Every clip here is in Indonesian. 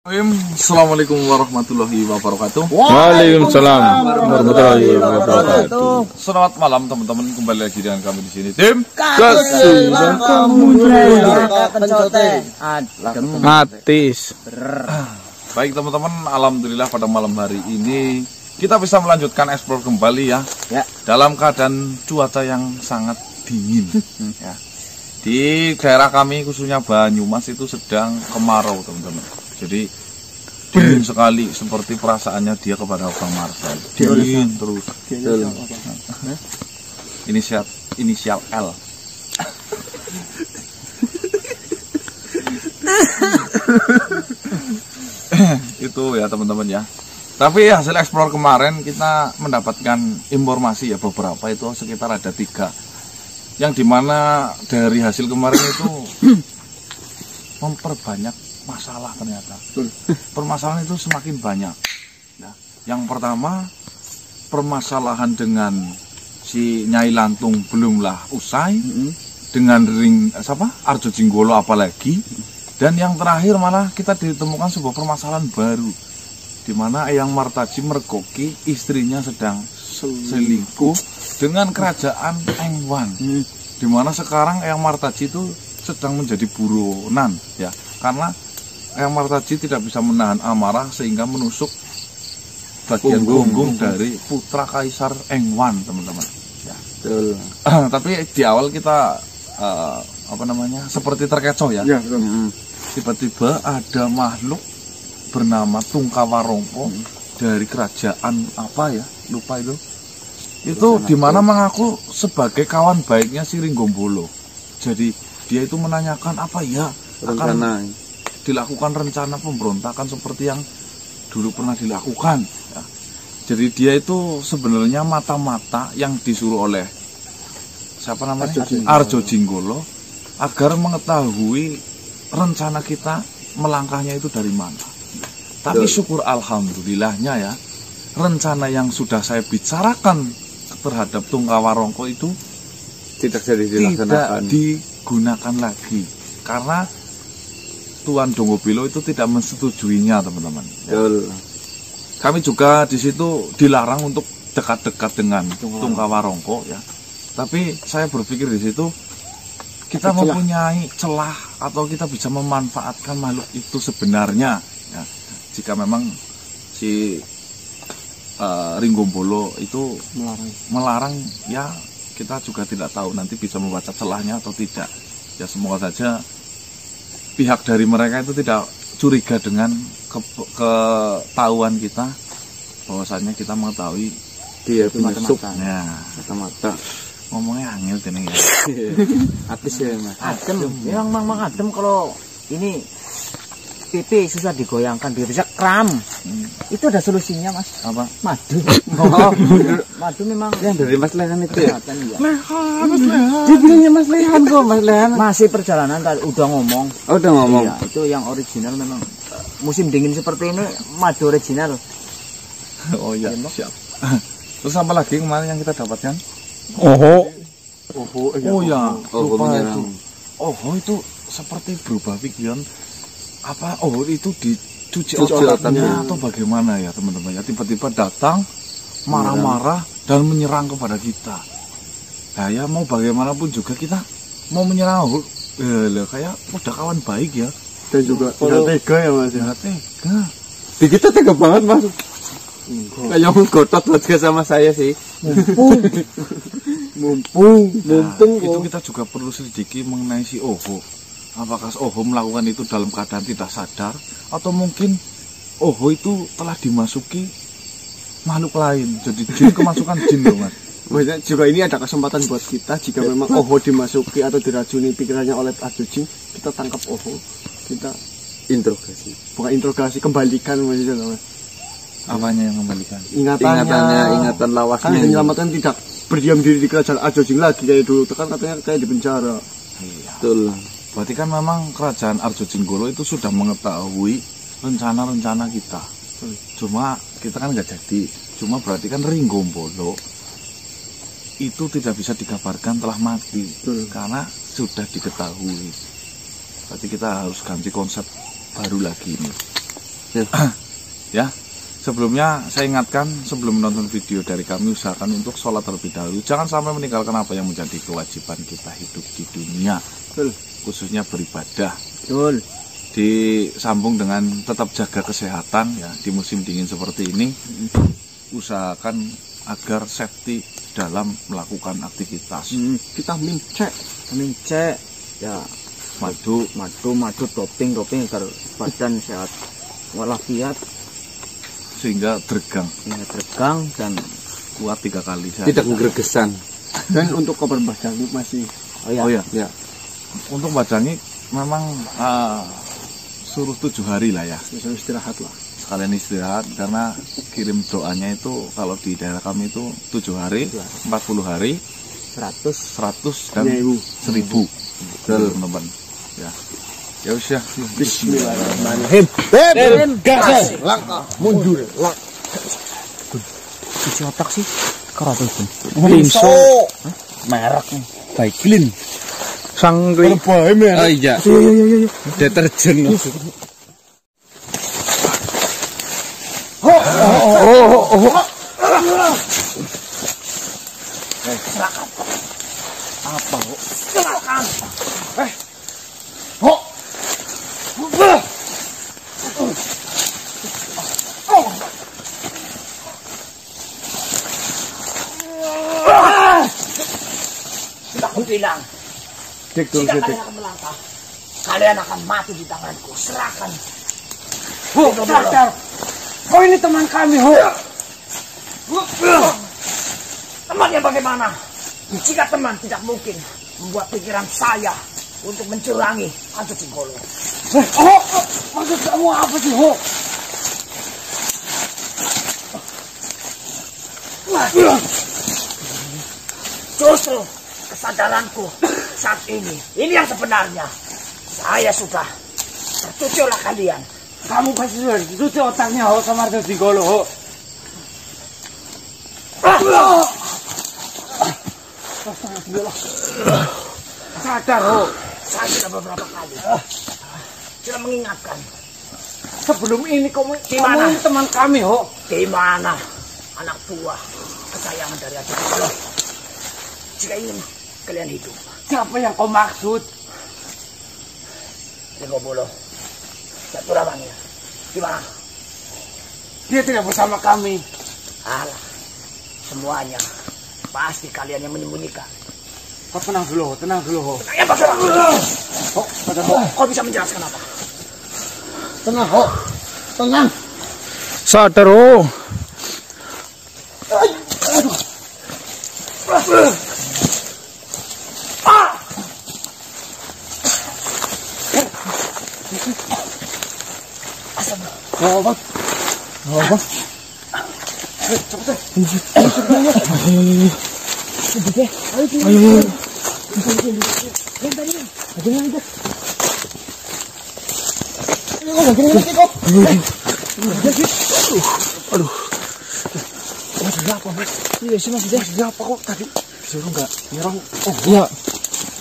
Assalamualaikum warahmatullahi wabarakatuh. Waalaikumsalam warahmatullahi wabarakatuh. Selamat malam teman-teman, kembali lagi dengan kami di sini tim Kasih Matis. Baik teman-teman, alhamdulillah pada malam hari ini kita bisa melanjutkan eksplor kembali ya. Dalam keadaan cuaca yang sangat dingin ya. Di daerah kami khususnya Banyumas itu sedang kemarau teman-teman. Jadi dingin sekali seperti perasaannya dia kepada Bang Marcel. Dingin terus. Inisial L. Itu ya teman-teman ya. Tapi hasil eksplor kemarin kita mendapatkan informasi ya beberapa, itu sekitar ada 3 yang dimana dari hasil kemarin itu memperbanyak masalah ternyata. Permasalahan itu semakin banyak. Nah, yang pertama permasalahan dengan si Nyai Lantung belumlah usai, dengan Arjo Jinggolo apalagi, dan yang terakhir malah kita ditemukan sebuah permasalahan baru, di mana Eyang Martaji mergoki istrinya sedang selingkuh dengan kerajaan Engwan, di mana sekarang Eyang Martaji itu sedang menjadi buronan ya, karena Eyang Martaji tidak bisa menahan amarah sehingga menusuk bagian punggung dari putra Kaisar Engwan, teman-teman. Ya. Tapi di awal kita seperti terkecoh ya. Tiba-tiba ada makhluk bernama Tungkawarongko dari kerajaan apa ya? Lupa itu. Itu dimana mengaku sebagai kawan baiknya si Ringgombolo. Jadi dia itu menanyakan apa ya akan dilakukan rencana pemberontakan seperti yang dulu pernah dilakukan ya. Jadi dia itu sebenarnya mata-mata yang disuruh oleh siapa namanya? Arjo Jinggolo agar mengetahui rencana kita melangkahnya itu dari mana. Tapi syukur alhamdulillahnya ya, rencana yang sudah saya bicarakan terhadap Tungkawarongko itu tidak digunakan lagi karena Tuan Donggobilo itu tidak mensetujuinya, teman-teman. Ya. Kami juga di situ dilarang untuk dekat-dekat dengan Tungkawarongko ya. Tapi saya berpikir di situ kita mempunyai celah atau kita bisa memanfaatkan makhluk itu sebenarnya ya. Jika memang si Ringgombolo itu melarang ya, kita juga tidak tahu nanti bisa membaca celahnya atau tidak. Ya semoga saja pihak dari mereka itu tidak curiga dengan ketahuan kita bahwasanya kita mengetahui dia penyusup mata-mata. Ngomongnya angel ini ya. Atis ya Mas. Adem, yang mang adem kalau ini pipi susah digoyangkan, bisa kram. Itu ada solusinya Mas. Apa? Madu. Madu memang yang dari Mas Lehan itu ya. Mas Lehan. Dia bilangnya Mas Lehan kok, Mas Lehan. Masih perjalanan udah ngomong. Oh, udah ngomong. Iya, itu yang original memang. Musim dingin seperti ini madu original. Oh iya, siap. Terus apa lagi kemarin yang kita dapatkan? Oh ya. Lupa itu. Itu seperti berubah pikiran. Apa itu dicuci otaknya atau bagaimana ya teman-teman ya, tiba-tiba datang marah-marah dan menyerang kepada kita. Nah ya mau bagaimanapun juga kita mau menyerang kayak udah kawan baik ya, dan juga tidak tega ya Mas ya. Tega di kita tega banget Mas. Kayak menggotot juga sama saya sih. Mumpung itu kita juga perlu selidiki mengenai si Oho. Apakah Oho melakukan itu dalam keadaan tidak sadar, atau mungkin Oho itu telah dimasuki makhluk lain, jadi jin kemasukan jin loh Mas. Maksudnya juga ini ada kesempatan buat kita, jika memang Oho dimasuki atau diracuni pikirannya oleh Arjo Jin, kita tangkap Oho, kita interogasi. Bukan interogasi, kembalikan maksudnya Mas. Apanya yang kembalikan? Ingatan lawasnya. Kan menyelamatkan, tidak berdiam diri di kerajaan Arjo Jin lagi kayak dulu, kan katanya kayak di penjara. Iya. Betul. Berarti kan memang kerajaan Arjo Jinggolo itu sudah mengetahui rencana-rencana kita. Cuma kita kan nggak jadi. Cuma berarti kan Ringgombolo itu tidak bisa dikabarkan telah mati karena sudah diketahui. Berarti kita harus ganti konsep baru lagi ini. Ya, sebelumnya saya ingatkan sebelum menonton video dari kami usahakan untuk sholat terlebih dahulu. Jangan sampai meninggalkan apa yang menjadi kewajiban kita hidup di dunia, khususnya beribadah. Betul. Disambung dengan tetap jaga kesehatan ya di musim dingin seperti ini. Usahakan agar safety dalam melakukan aktivitas. Vitamin C. Vitamin C. Ya, madu, doping agar badan sehat walafiat, sehingga dregang dan kuat 3 kali saja. Tidak gregesan. Dan untuk kabar Mbah Jangi masih. Oh ya. Untuk Mbah Jangi memang suruh 7 hari lah ya. Bisa istirahat lah. Sekalian istirahat karena kirim doanya itu kalau di daerah kami itu 7 hari, 40 hari, 100 dan 1000. Teman-teman. Ya. Ya wis ya. Bismillahirrahmanirrahim. Gas. Langkah mundur. cuci otak sih. Karo apa itu? Linso. Merek nih. Baiklin. Sangri. Oh iya. Iya. Deterjen. Apa, kok? Sudah aku bilang, Dik, jika kalian akan melangkah, kalian akan mati di tanganku. Serahkan. Sadar. Kau ini teman kami, Ho. Temannya bagaimana? Jika teman tidak mungkin membuat pikiran saya untuk mencurangi Kanjeng Jenggolo. Maksud kamu apa sih, Ho? Justru kesadaranku saat ini yang sebenarnya. Saya sudah tercuci oleh kalian. Kamu pasti sudah dicuci otaknya, Ho, sama Kanjeng Jenggolo, Ho. Sadar, Ho. Saya sudah beberapa kali sudah mengingatkan. Sebelum ini kamu Gimana? ini teman kami, Ho. Di mana anak buah kesayangan dari Kanjeng Jenggolo? Jika ingin kalian hidup, Siapa yang kau maksud? Jenggolo, Jaturamangi, gimana? Dia tidak bersama kami. Alah, semuanya pasti kalian yang menyembunyikan. Kau tenang dulu, Ho. Ya bagaimana? Kau bisa menjelaskan apa? Tenang, Ho. Tenang. Sadar, oh.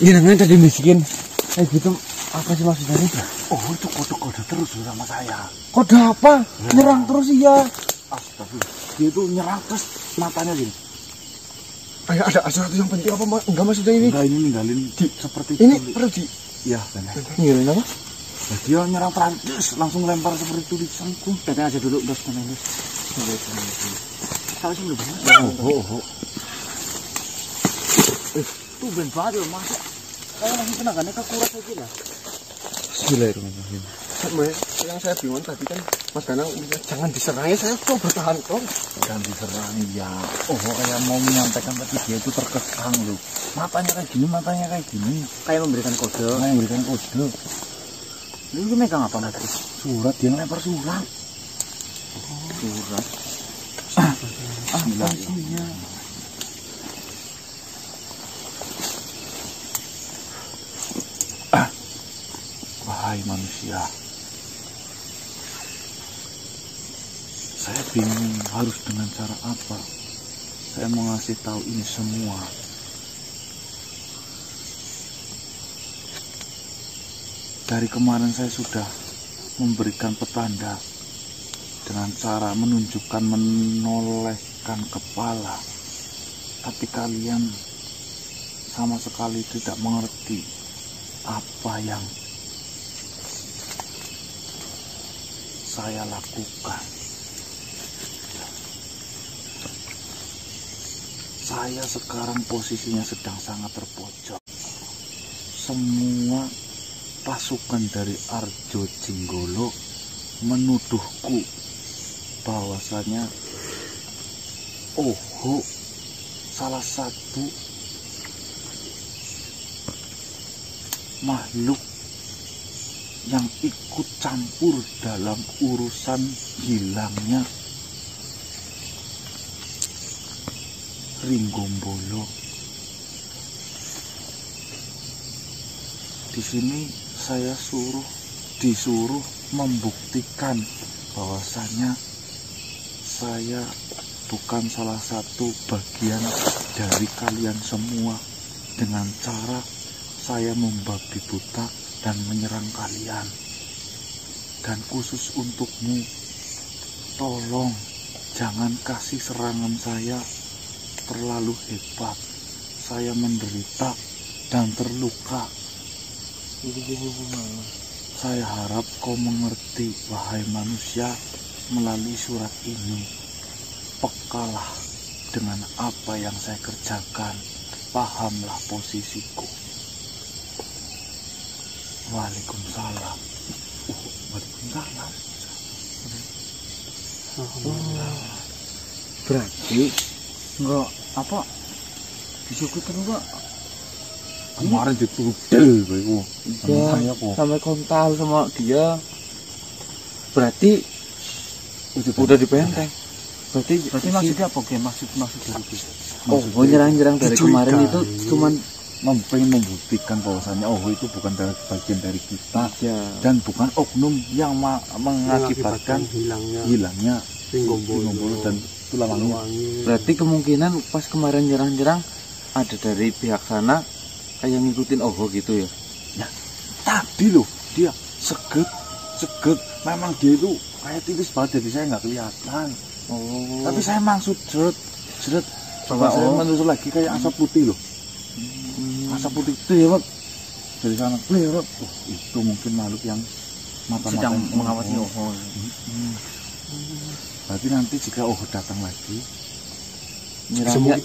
Iya namanya tadi miskin. Kayak gitu apa sih maksudnya ini? Oh, itu kode-kode terus sama saya. Kode apa? Nyerang terus iya. Astagfirullah. Dia itu nyerang terus matanya gini. Ada sesuatu yang penting apa enggak maksudnya ini? Enggak, ini ninggalin seperti Ini itu. perlu di. Iya, benar. Ninggalin apa? Nah, dia nyerang terus langsung lempar seperti tulisan. Datang aja dulu, Bos. Tahu sih belum? Oh. Tuh ben banget loh, Mas. Kayak langsung tenaganya kekuras aja lah. Bismillahirrahmanirrahim. Yang saya bingung tadi kan Mas Danang jangan diserang ya, saya tuh bertahan kok. Dan diserang ya. Oh, kayak mau menyampaikan tadi dia itu terkekang loh. Matanya kayak gini. Kayak memberikan kode. Kayak memberikan kode. Ini megang apa, Mas? Surat, dia ngelempar surat. Surat. Apa isinya? Wahai manusia, saya bingung harus dengan cara apa saya mau ngasih tahu ini semua. Dari kemarin saya sudah memberikan petanda dengan cara menunjukkan menolehkan kepala, tapi kalian sama sekali tidak mengerti apa yang saya lakukan. Saya sekarang posisinya sedang sangat terpojok. Semua pasukan dari Arjo Jinggolo menuduhku bahwasanya Oho salah satu makhluk yang ikut campur dalam urusan hilangnya Ringgombolo. Di sini saya disuruh membuktikan bahwasanya saya bukan salah satu bagian dari kalian semua dengan cara saya membabi buta dan menyerang kalian. Dan khusus untukmu, tolong jangan kasih serangan saya terlalu hebat. Saya menderita dan terluka. Saya harap kau mengerti, wahai manusia, melalui surat ini. Pekalah dengan apa yang saya kerjakan. Pahamlah posisiku. Waalaikumsalam. Waalaikumsalam. Berarti enggak apa disukutin enggak Kemarin ditudel begitu. iya, sampai kontal sama dia. Berarti udah di benteng. Berarti maksudnya apa Ge? Maksud dari itu? oh nyerang-nyerang dari kemarin itu cuman pengen membuktikan bahwasannya itu bukan bagian dari kita ya. Dan bukan oknum yang mengakibatkan hilangnya Ringgombolo dan tulangnya. Berarti kemungkinan pas kemarin nyerang-nyerang ada dari pihak sana kayak ngikutin Oho gitu ya. Nah, tadi loh dia seget. Memang dia itu kayak tipis banget jadi saya nggak kelihatan. Oh. Tapi saya maksud seret. Coba saya menusuk lagi kayak asap putih loh. Asap putih itu ya, Pak. Dari sana lewat. Itu mungkin makhluk yang mata-mata Sedang mengawasi Oho. Berarti nanti jika Oho datang lagi, Nyerangnya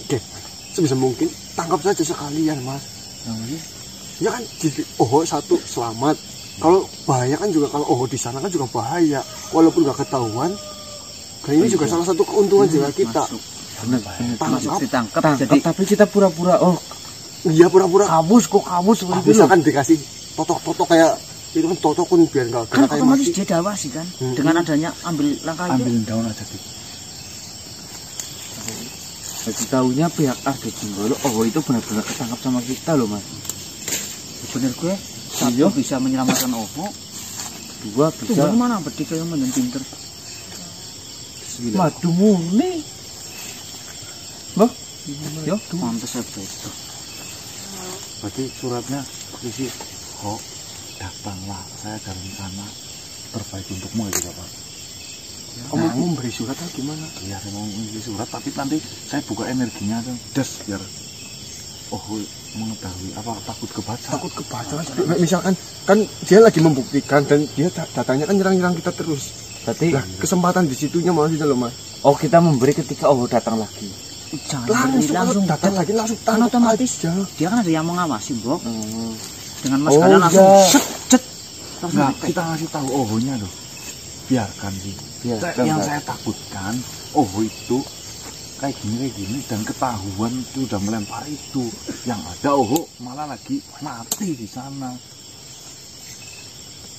sebisa mungkin tangkap saja sekalian, Mas. Ya kan, jadi Oho satu selamat. Kalau bahaya kan juga, kalau Oho di sana kan juga bahaya. Walaupun nggak ketahuan, dan ini juga salah satu keuntungan juga kita. bener Ditangkap jadi tapi kita pura-pura Iya, pura-pura kabus seperti itu loh. misalkan dikasih totok-totok kayak itu kan totok pun biar nggak kan kayak otomatis mati. dia dawasi kan dengan adanya ambil langkah itu. ambilin daun aja gitu. Jadi tahunya pihak Arjo Jinggolo itu benar-benar ketangkap sama kita loh Mas. Bener gue satu bisa menyelamatkan Oho, Dua itu bisa dari mana bertiga yang menjadi pinter. madu murni. Loh? Yo, pantes ya betul. Berarti suratnya isi datanglah, saya dari sana terbaik untukmu gitu Pak. Kamu mau memberi surat atau gimana? Iya, saya mau ngisi surat, tapi nanti saya buka energinya tuh, biar mengetahui apa takut kebaca. Takut kebaca. Misalkan kan dia lagi membuktikan dan dia datangnya kan nyerang-nyerang kita terus. Berarti Lah, kesempatan di situnya maksudnya loh, Mas. kita memberi ketika Oho datang lagi. Jangan beri langsung datang lagi langsung kan tangkap otomatis aja. dia kan ada yang mengawasi, Bob. Dengan mas Oh, kalian langsung iya. cet langsung Nah, di-tag. kita ngasih tahu Ohonya loh. Biarkan sih. Biarkan, Yang Pak. saya takutkan Oho itu kayak gini dan ketahuan itu udah melempar itu. Yang ada Oho malah lagi mati di sana.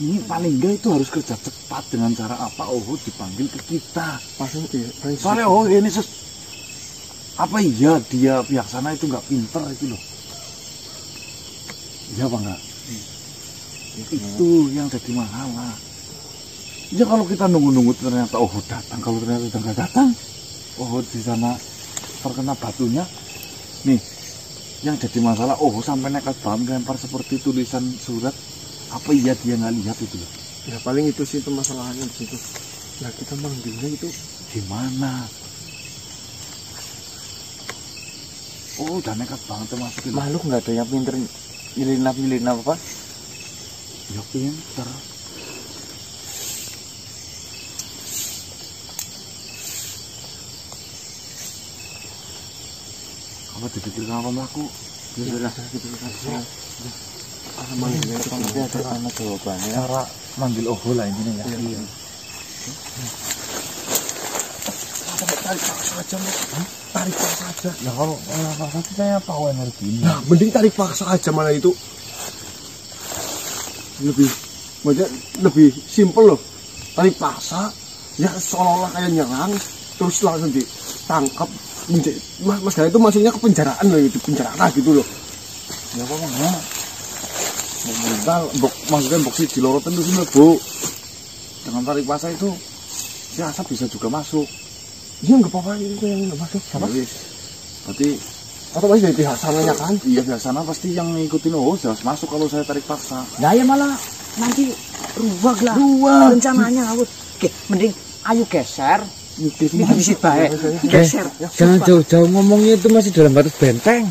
Ini paling enggak itu harus kerja cepat dengan cara apa Oho dipanggil ke kita. Soalnya Oho ini apa iya dia pihak sana itu nggak pinter itu loh. Iya apa enggak? Itu yang jadi masalah. Ya kalau kita nunggu-nunggu ternyata datang, kalau ternyata udah nggak datang, di sana terkena batunya. Nih, yang jadi masalah sampai nekat banget lempar seperti tulisan surat. Apa iya dia nggak lihat itu loh? Ya paling itu sih itu masalahnya di situ. Nah kita manggilnya itu Gimana? Oh, udah nekat banget termasuk itu. Makhluk nggak ada yang pinter nyilin apa? Ya pinter. Apa dipikirkan apa aku? Sudah gitu saja. manggilnya itu Nanti ada jawabannya. Cara manggil oho lah ini ya. Iya. tarik paksa aja Mas. Tarik paksa aja. Nah kalau nanti saya tahu energinya. Nah mending tarik paksa aja, malah itu lebih simpel loh. Tarik paksa ya seolah-olah kayak nyerang terus langsung ditangkap. Mas Gaya itu maksudnya ke penjaraan loh, di penjara gitu loh. Ya apa enggak? Maksudnya boksi di lorotan itu sini bu. Dengan tarik paksa itu si asap bisa juga masuk. Iya nggak apa-apa, itu yang nggak masuk. Apa? Ya, berarti Atau masih dari pihak sananya kan? iya pihak sana pasti yang ngikutin jelas masuk kalau saya tarik paksa. Nah ya malah nanti ruwag lah. Ruwag. Rencananya awet. Oke, mending ayo geser. Ini bisa Iya, baik. Geser. Jangan jauh-jauh ngomongnya, itu masih dalam batas benteng.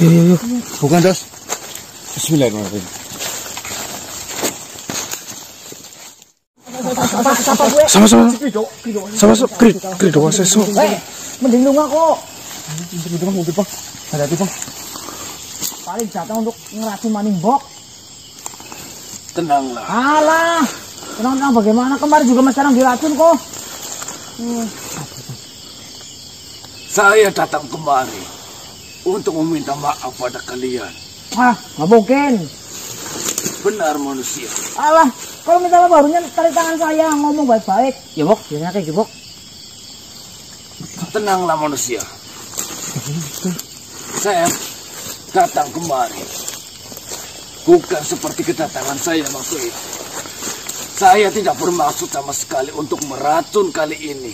Iya. Bukan dos. Bismillahirrahmanirrahim. Apa gue? Sama-sama. Sama-sama. Krido waseso. Mending lunga kok. Hati-hati Bang. Paling datang untuk ngeracun maning bok. Tenanglah. Alah. Tenang bagaimana? Kemarin juga Mas Sarang diracun kok. Saya datang kemari untuk meminta maaf pada kalian. Ah, nggak mungkin. Benar manusia. Alah, kalau misalnya barunya tarik tangan saya ngomong baik-baik. Ya bok, biasanya kayak gitu bok. Tenanglah manusia. Saya datang kemari bukan seperti kedatangan saya waktu itu. Saya tidak bermaksud sama sekali untuk meracun kali ini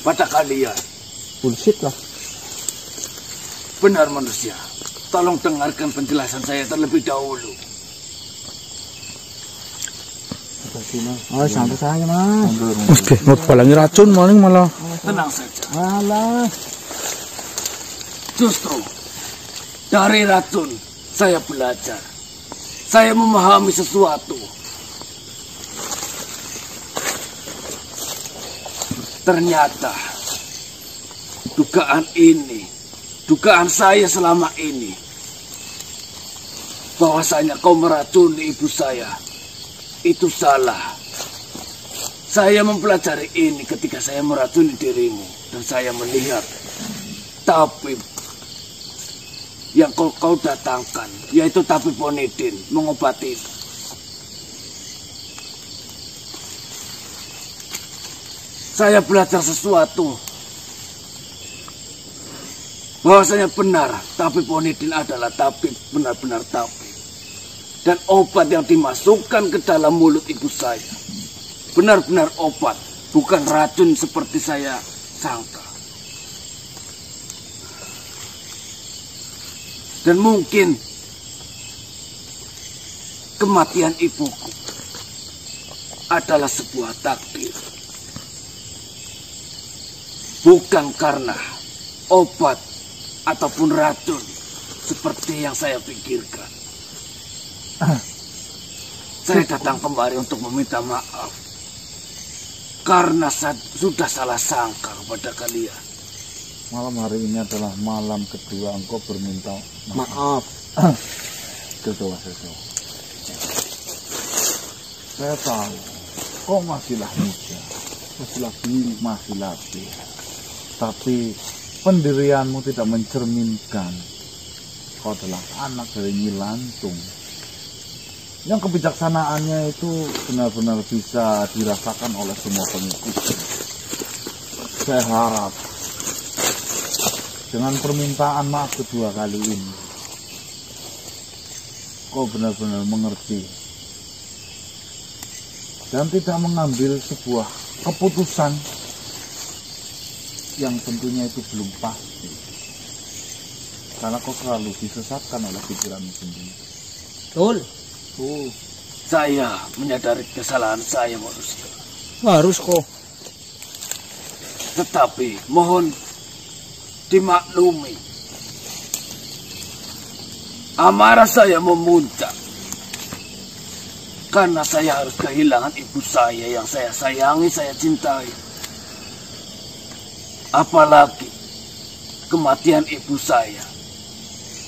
pada kalian. Bullshit lah. Benar manusia. Tolong dengarkan penjelasan saya terlebih dahulu. Oh, santai saja mas. Oke, mau balangi racun maling malah. Tenang saja. Alah. Justru dari racun saya belajar. Saya memahami sesuatu. Ternyata dugaan saya selama ini, bahwasanya kau meracuni ibu saya, itu salah. Saya mempelajari ini ketika saya meracuni dirimu, dan saya melihat tabib yang kau datangkan, yaitu tabib Onidin, mengobati. Saya belajar sesuatu, bahwasanya benar tabib Onidin adalah tabib, benar-benar tabib. Dan obat yang dimasukkan ke dalam mulut ibu saya benar-benar obat, bukan racun seperti saya sangka. Dan mungkin kematian ibuku adalah sebuah takdir, bukan karena obat ataupun racun seperti yang saya pikirkan. Saya datang kemari untuk meminta maaf karena sudah salah sangka kepada kalian. Malam hari ini adalah malam kedua engkau berminta Maaf. Kedua sesuatu. Saya tahu kau masihlah muda, masih lagi. Tapi pendirianmu tidak mencerminkan kau adalah anak dari Nyi Lantung yang kebijaksanaannya itu benar-benar bisa dirasakan oleh semua pengikut. Saya harap dengan permintaan maaf kedua kali ini kau benar-benar mengerti dan tidak mengambil sebuah keputusan yang tentunya itu belum pasti, karena kau selalu disesatkan oleh pikiranmu sendiri. Betul. Saya menyadari kesalahan saya manusia. Harus kok. Tetapi mohon dimaklumi. Amarah saya memuncak. Karena saya harus kehilangan ibu saya yang saya sayangi, saya cintai. Apalagi kematian ibu saya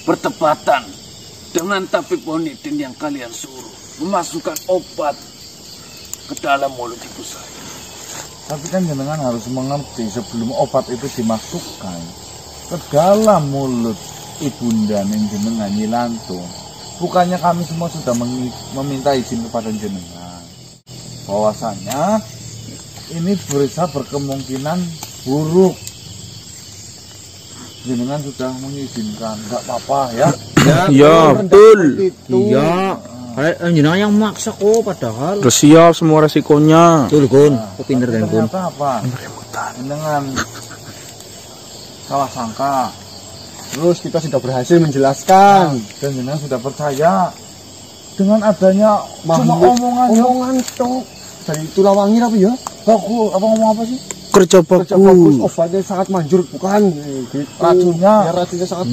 bertepatan dengan tabib Onidin yang kalian suruh memasukkan obat ke dalam mulut ibu saya. Tapi kan jenengan harus mengerti sebelum obat itu dimasukkan ke dalam mulut ibunda yang jenengan Nyilantung, bukannya kami semua sudah meminta izin kepada jenengan bahwasanya ini bisa berkemungkinan buruk. Jenengan sudah mengizinkan, nggak apa-apa ya. Ya, betul. Iya. Jenengan yang maksa kok padahal. Udah siap semua resikonya. Betul Gun, kok pinter kan Gun. Ternyata apa? Jenengan salah sangka. Terus kita sudah berhasil menjelaskan. Dan jenengan sudah percaya dengan adanya cuma omongan tok dari Tulawangi apa ya? Bagus, apa ngomong apa sih? Kerja Kerja bagus, bagus. obatnya sangat manjur bukan? Gitu. Racunnya. Ya, racunnya sangat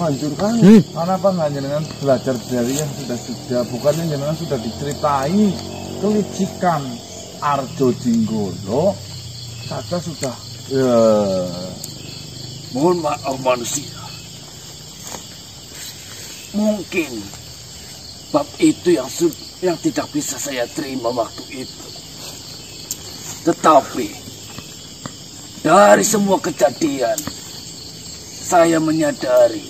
manjur kan? Karena apa nggak jenengan belajar dari yang sudah, bukannya jenengan sudah diceritai kelicikan Arjo Jinggolo saja sudah Mohon maaf manusia. Mungkin bab itu yang tidak bisa saya terima waktu itu. Tetapi dari semua kejadian saya menyadari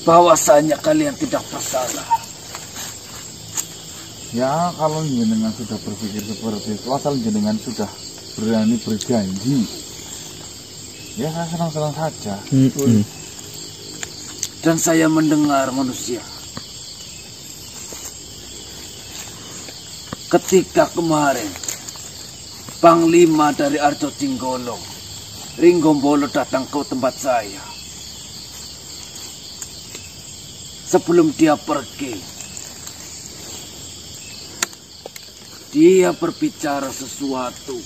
bahwasanya kalian tidak bersalah. ya kalau jenengan sudah berpikir seperti itu, asal jenengan sudah berani berjanji, ya saya senang-senang saja. Dan saya mendengar manusia. Ketika kemarin Panglima dari Arjo Jinggolo, Ringgombolo datang ke tempat saya. Sebelum dia pergi, dia berbicara sesuatu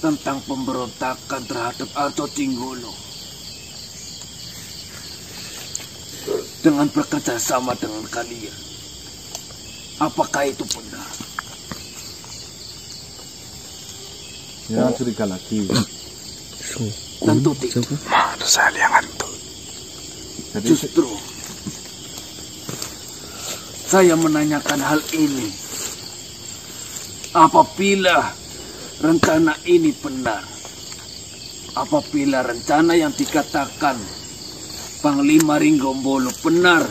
tentang pemberontakan terhadap Arjo Jinggolo. Dengan bekerja sama dengan kalian. Apakah itu benar? Ya curiga lagi. Tentu tidak. Mana saya lihat tuh. Jadi Justru saya menanyakan hal ini. Apabila rencana ini benar, apabila rencana yang dikatakan Panglima Ringgombolo benar,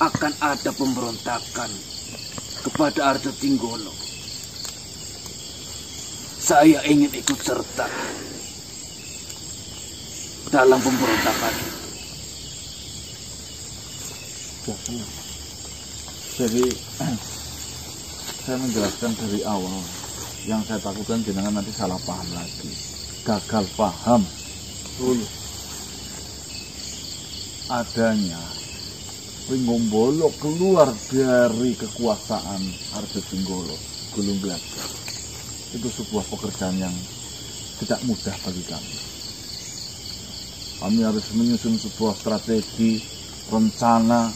akan ada pemberontakan kepada Arjo Jinggolo. Saya ingin ikut serta dalam pemberontakan. Jadi saya menjelaskan dari awal, yang saya takutkan jenengan nanti salah paham lagi, gagal paham. Adanya Ringgombolo keluar dari kekuasaan Arjo Jinggolo, Gulung Belajar, itu sebuah pekerjaan yang tidak mudah bagi kami. Kami harus menyusun sebuah strategi, rencana.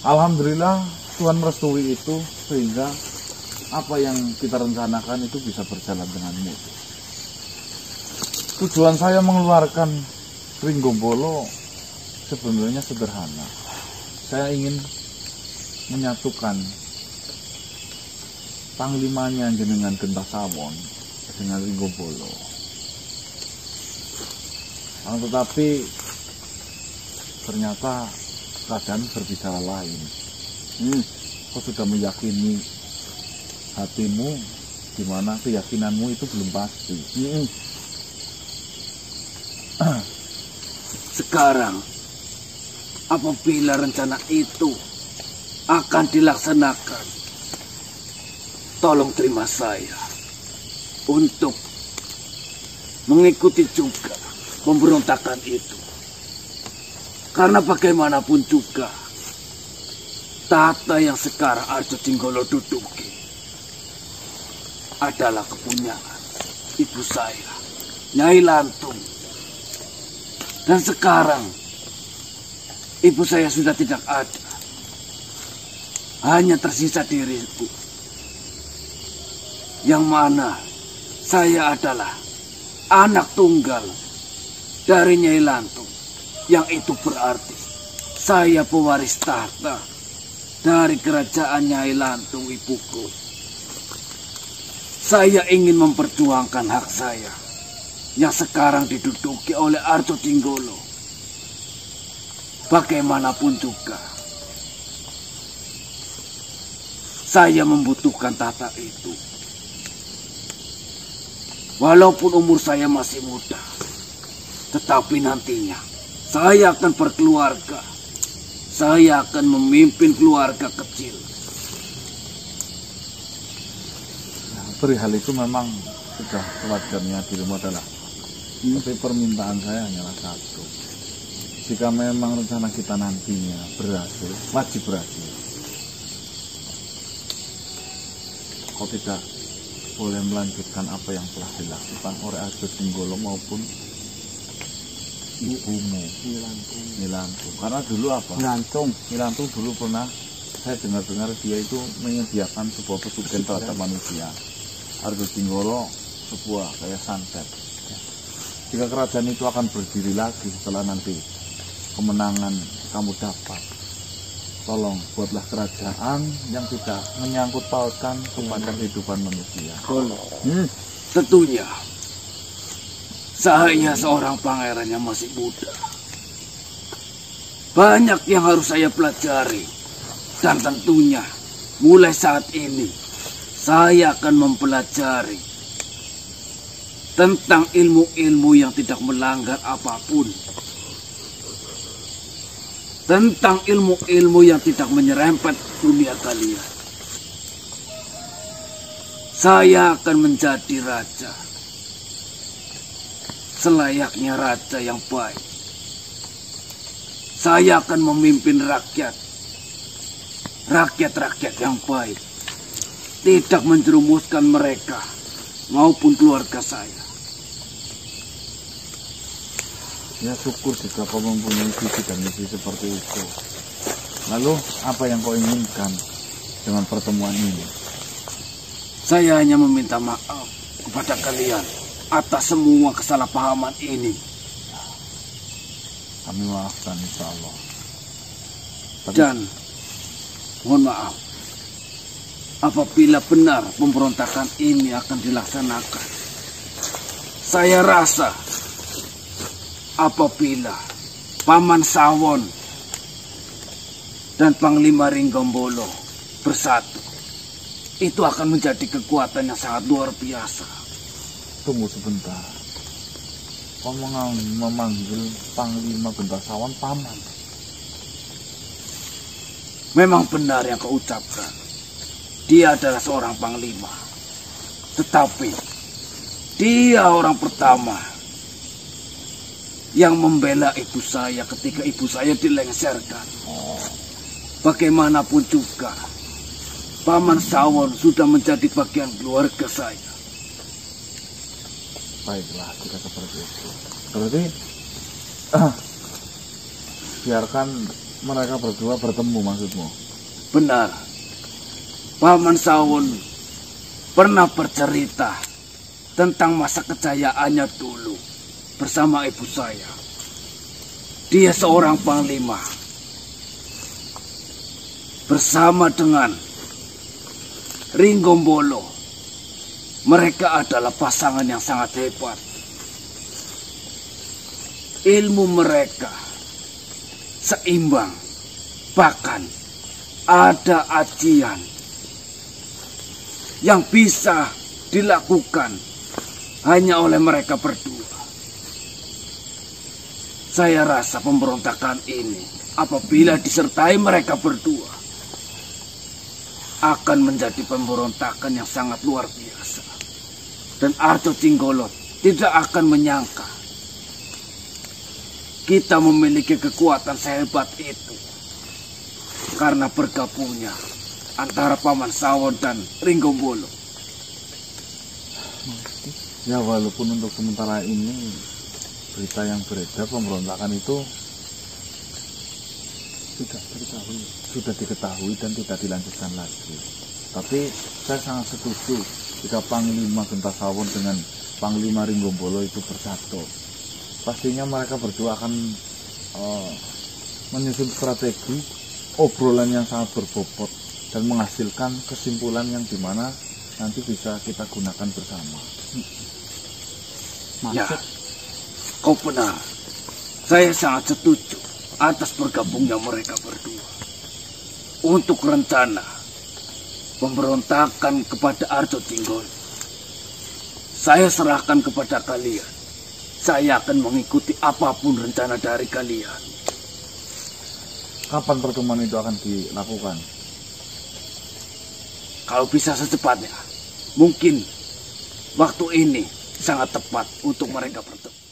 Alhamdulillah Tuhan merestui itu sehingga apa yang kita rencanakan itu bisa berjalan dengan mudah. Tujuan saya mengeluarkan Ringgombolo sebenarnya sederhana. Saya ingin menyatukan panglimanya jenengan Gentah Sawon dengan Ringgombolo. Tetapi ternyata keadaan berbicara lain. Kau sudah meyakini hatimu, di mana keyakinanmu itu belum pasti. Sekarang, apabila rencana itu akan dilaksanakan, tolong terima saya untuk mengikuti juga pemberontakan itu. Karena bagaimanapun juga, Tahta yang sekarang Arjo Tinggolo duduki adalah kepunyaan ibu saya, Nyai Lantung. Dan sekarang ibu saya sudah tidak ada. Hanya tersisa diriku. Yang mana saya adalah anak tunggal dari Nyai Lantung. Yang itu berarti saya pewaris tahta dari kerajaan Nyai Lantung ibuku. Saya ingin memperjuangkan hak saya yang sekarang diduduki oleh Arjo Tinggolo. Bagaimanapun juga, saya membutuhkan tahta itu. Walaupun umur saya masih muda, tetapi nantinya saya akan berkeluarga. Saya akan memimpin keluarga kecil. Nah, perihal itu memang sudah sewajarnya dirimu adalah. Tapi permintaan saya hanyalah satu. Jika memang rencana kita nantinya berhasil, wajib berhasil. Kau tidak boleh melanjutkan apa yang telah dilakukan oleh Arjo Tinggolo maupun ibumu Nilantung. Karena dulu apa? Nilantung dulu pernah saya dengar-dengar dia itu menyediakan sebuah pesugihan terhadap manusia. Arjo Tinggolo sebuah kayak santet. Jika kerajaan itu akan berdiri lagi setelah nanti kemenangan kamu dapat, tolong buatlah kerajaan yang tidak menyangkut pautkan kepada kehidupan manusia. Tentunya saya seorang pangeran yang masih muda. Banyak yang harus saya pelajari. Dan tentunya mulai saat ini saya akan mempelajari tentang ilmu-ilmu yang tidak melanggar apapun. Tentang ilmu-ilmu yang tidak menyerempet dunia kalian. Saya akan menjadi raja. Selayaknya raja yang baik. Saya akan memimpin rakyat. Rakyat-rakyat yang baik. Tidak menjerumuskan mereka maupun keluarga saya. Ya syukur jika kau mempunyai visi dan misi seperti itu. Lalu apa yang kau inginkan dengan pertemuan ini? Saya hanya meminta maaf kepada kalian atas semua kesalahpahaman ini. Kami maafkan insya Allah. Dan mohon maaf apabila benar pemberontakan ini akan dilaksanakan. Saya rasa apabila Paman Sawon dan Panglima Ringgombolo bersatu, itu akan menjadi kekuatan yang sangat luar biasa. Tunggu sebentar. Kau memanggil Panglima Gentasawon paman. Memang benar yang kau ucapkan. Dia adalah seorang panglima. Tetapi dia orang pertama yang membela ibu saya ketika ibu saya dilengserkan. Bagaimanapun juga, Paman Sawon sudah menjadi bagian keluarga saya. Baiklah, jika seperti itu. Berarti biarkan mereka berdua bertemu maksudmu? Benar. Paman Sawon pernah bercerita tentang masa kejayaannya dulu bersama ibu saya. Dia seorang panglima. Bersama dengan Ringgombolo. Mereka adalah pasangan yang sangat hebat. Ilmu mereka seimbang. Bahkan ada ajian yang bisa dilakukan hanya oleh mereka berdua. Saya rasa pemberontakan ini apabila disertai mereka berdua akan menjadi pemberontakan yang sangat luar biasa. Dan Arjo Tinggolo tidak akan menyangka kita memiliki kekuatan sehebat itu. karena bergabungnya antara Paman Sawon dan Ringgombolo. Ya walaupun untuk sementara ini berita yang beredar pemberontakan itu sudah diketahui dan tidak dilanjutkan lagi. Tapi saya sangat setuju jika Panglima Genta Sawon dengan Panglima Ringgombolo itu bersatu. Pastinya mereka berdua akan menyusun strategi obrolan yang sangat berbobot dan menghasilkan kesimpulan yang dimana nanti bisa kita gunakan bersama. Ya, kau benar. Saya sangat setuju atas bergabungnya mereka berdua untuk rencana pemberontakan kepada Arjo Tinggolo. Saya serahkan kepada kalian. Saya akan mengikuti apapun rencana dari kalian. Kapan pertemuan itu akan dilakukan? Kalau bisa secepatnya. Mungkin waktu ini sangat tepat untuk mereka bertemu.